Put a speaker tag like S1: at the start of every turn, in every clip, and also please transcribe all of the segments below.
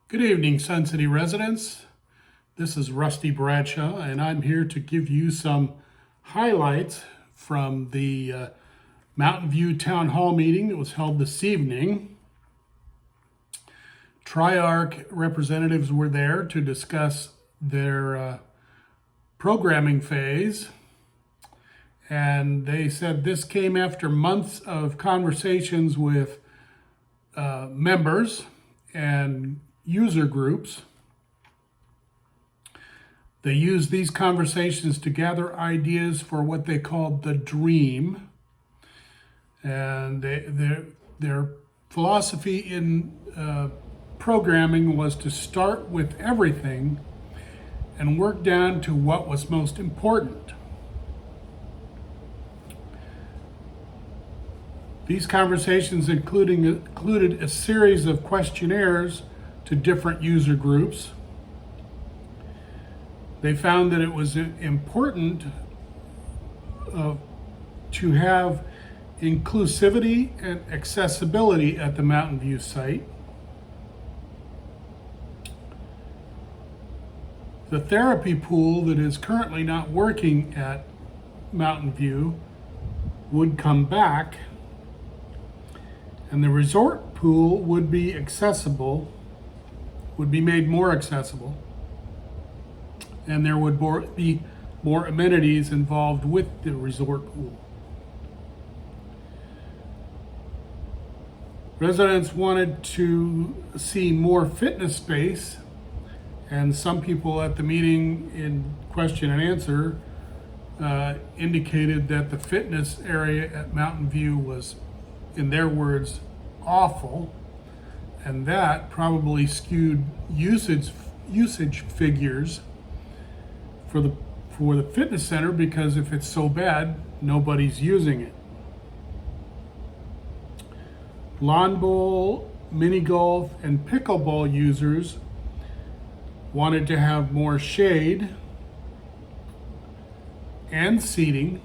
S1: Good evening, Sun City residents. This is Rusty Bradshaw, and I'm here to give you some highlights from the Mountain View Town Hall meeting that was held this evening. TriARC representatives were there to discuss their programming phase, and they said this came after months of conversations with members and user groups. They used these conversations to gather ideas for what they called the dream. And their philosophy in programming was to start with everything and work down to what was most important. These conversations included a series of questionnaires to different user groups. They found that it was important to have inclusivity and accessibility at the Mountain View site. The therapy pool that is currently not working at Mountain View would come back, and the resort pool would be made more accessible, and there would be more amenities involved with the resort pool. Residents wanted to see more fitness space, and some people at the meeting in question and answer indicated that the fitness area at Mountain View was, in their words, awful, and that probably skewed usage figures for the fitness center, because if it's so bad, nobody's using it. Lawn bowl, mini golf, and pickleball users wanted to have more shade and seating.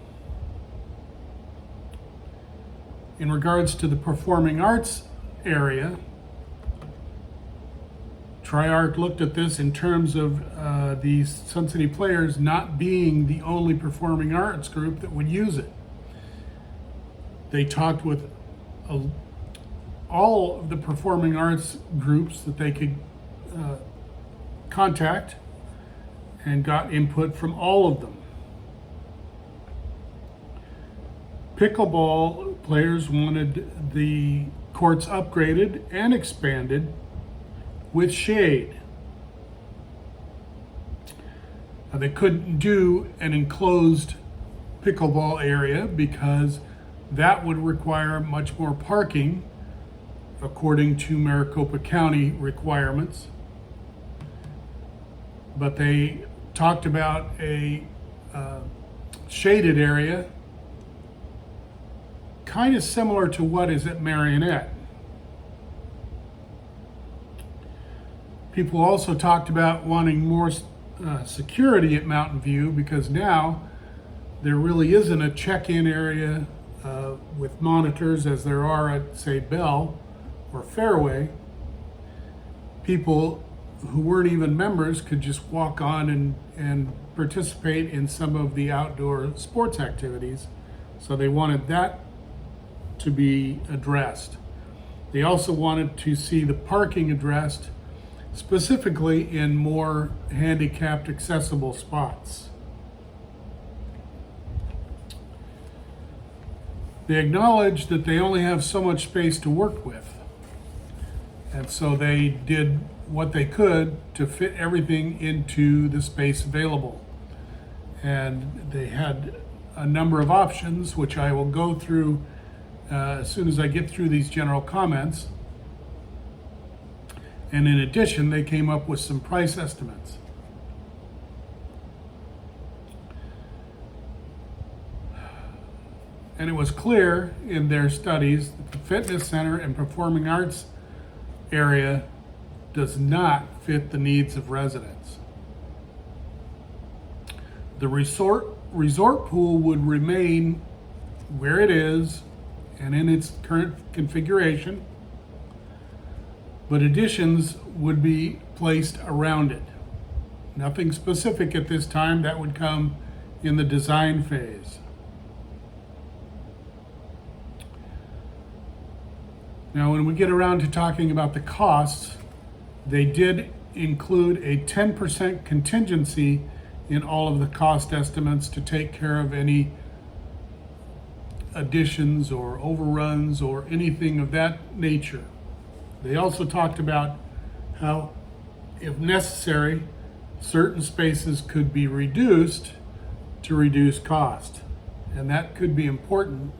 S1: In regards to the performing arts area, TriARC looked at this in terms of these Sun City players not being the only performing arts group that would use it. They talked with all of the performing arts groups that they could contact and got input from all of them. Pickleball players wanted the courts upgraded and expanded with shade. Now, they couldn't do an enclosed pickleball area because that would require much more parking according to Maricopa County requirements. But they talked about a shaded area kind of similar to what is at Marionette. People also talked about wanting more security at Mountain View, because now there really isn't a check-in area with monitors as there are at, say, Bell or Fairway. People who weren't even members could just walk on and participate in some of the outdoor sports activities. So they wanted that to be addressed. They also wanted to see the parking addressed, specifically in more handicapped accessible spots. They acknowledged that they only have so much space to work with, and so they did what they could to fit everything into the space available. And they had a number of options, which I will go through as soon as I get through these general comments. And in addition, they came up with some price estimates. And it was clear in their studies that the fitness center and performing arts area does not fit the needs of residents. The resort pool would remain where it is and in its current configuration, but additions would be placed around it. Nothing specific at this time. That would come in the design phase. Now, when we get around to talking about the costs, they did include a 10% contingency in all of the cost estimates to take care of any additions or overruns or anything of that nature. They also talked about how, if necessary, certain spaces could be reduced to reduce cost. And that could be important,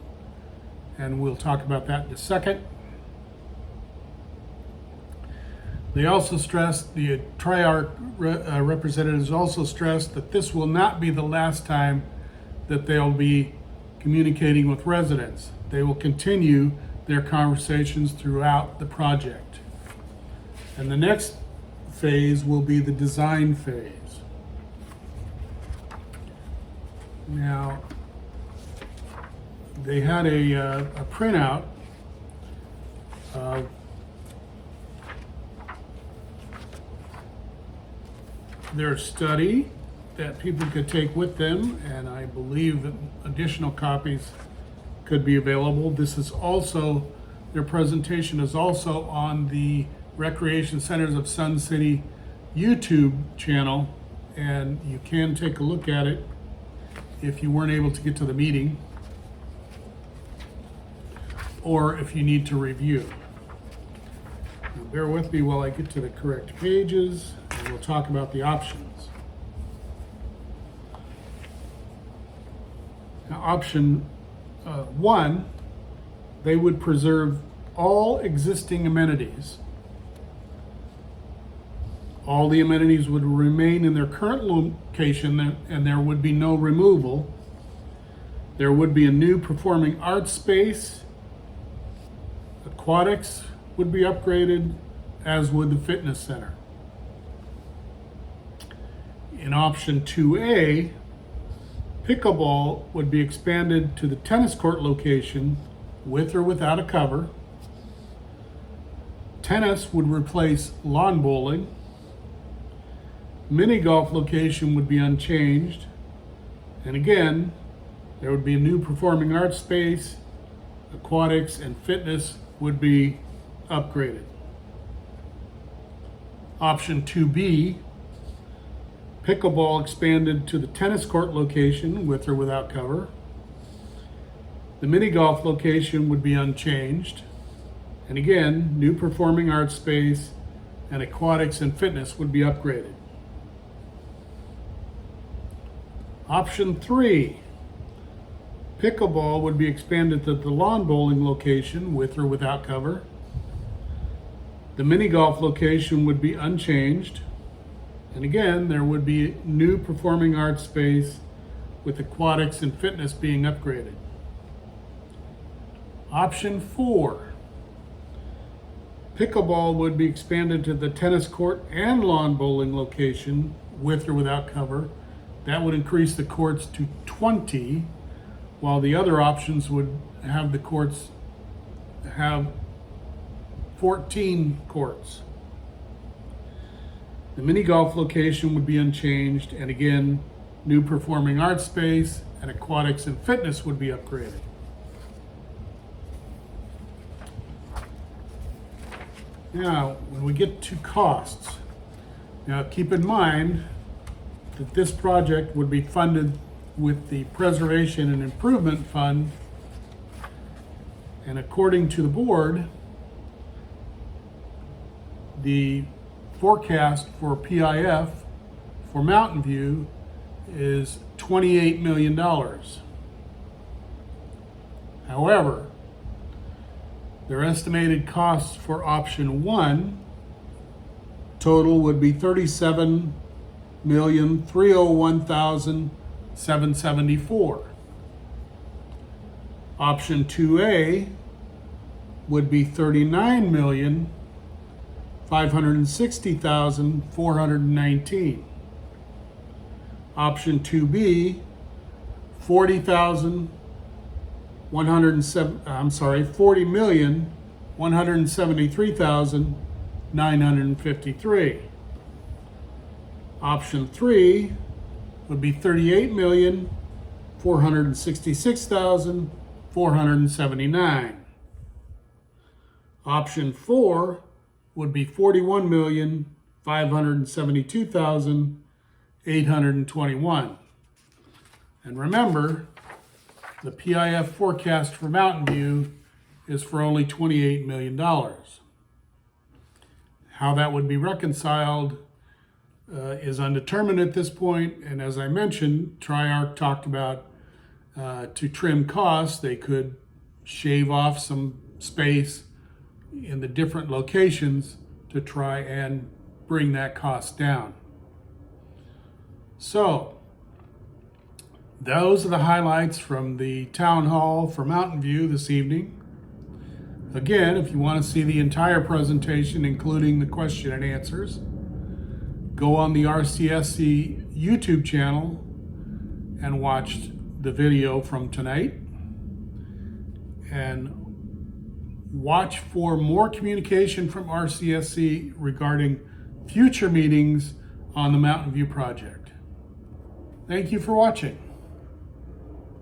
S1: and we'll talk about that in a second. They also stressed, the TriARC representatives also stressed that this will not be the last time that they'll be communicating with residents. They will continue their conversations throughout the project. And the next phase will be the design phase. Now, they had a printout of their study that people could take with them, and I believe that additional copies could be available. This is also, their presentation is also on the Recreation Centers of Sun City YouTube channel, and you can take a look at it if you weren't able to get to the meeting, or if you need to review. Now, bear with me while I get to the correct pages, and we'll talk about the options. Now, option 1, they would preserve all existing amenities. All the amenities would remain in their current location, and there would be no removal. There would be a new performing arts space. Aquatics would be upgraded, as would the fitness center. In option 2A, pickleball would be expanded to the tennis court location with or without a cover. Tennis would replace lawn bowling. Mini golf location would be unchanged. And again, there would be a new performing arts space. Aquatics and fitness would be upgraded. Option 2B, pickleball expanded to the tennis court location with or without cover. The mini golf location would be unchanged. And again, new performing arts space and aquatics and fitness would be upgraded. Option 3, pickleball would be expanded to the lawn bowling location with or without cover. The mini golf location would be unchanged. And again, there would be new performing arts space with aquatics and fitness being upgraded. Option 4, pickleball would be expanded to the tennis court and lawn bowling location with or without cover. That would increase the courts to 20, while the other options would have the courts have 14 courts. The mini golf location would be unchanged, and again, new performing arts space and aquatics and fitness would be upgraded. Now, when we get to costs, now keep in mind that this project would be funded with the Preservation and Improvement Fund, and according to the board, the forecast for PIF for Mountain View is $28 million. However, their estimated costs for option 1 total would be $37,301,774. Option 2A would be $39,560,419. Option 2B, $40,173,919. $38,953,953. Option 3 would be $38,466,479. Option 4 would be $41,572,821. And remember, the PIF forecast for Mountain View is for only $28 million. How that would be reconciled is undetermined at this point. And as I mentioned, TriARC talked about to trim costs, they could shave off some space in the different locations to try and bring that cost down. So those are the highlights from the town hall for Mountain View this evening. Again, if you want to see the entire presentation, including the question and answers, go on the RCSC YouTube channel and watch the video from tonight. And watch for more communication from RCSC regarding future meetings on the Mountain View project. Thank you for watching.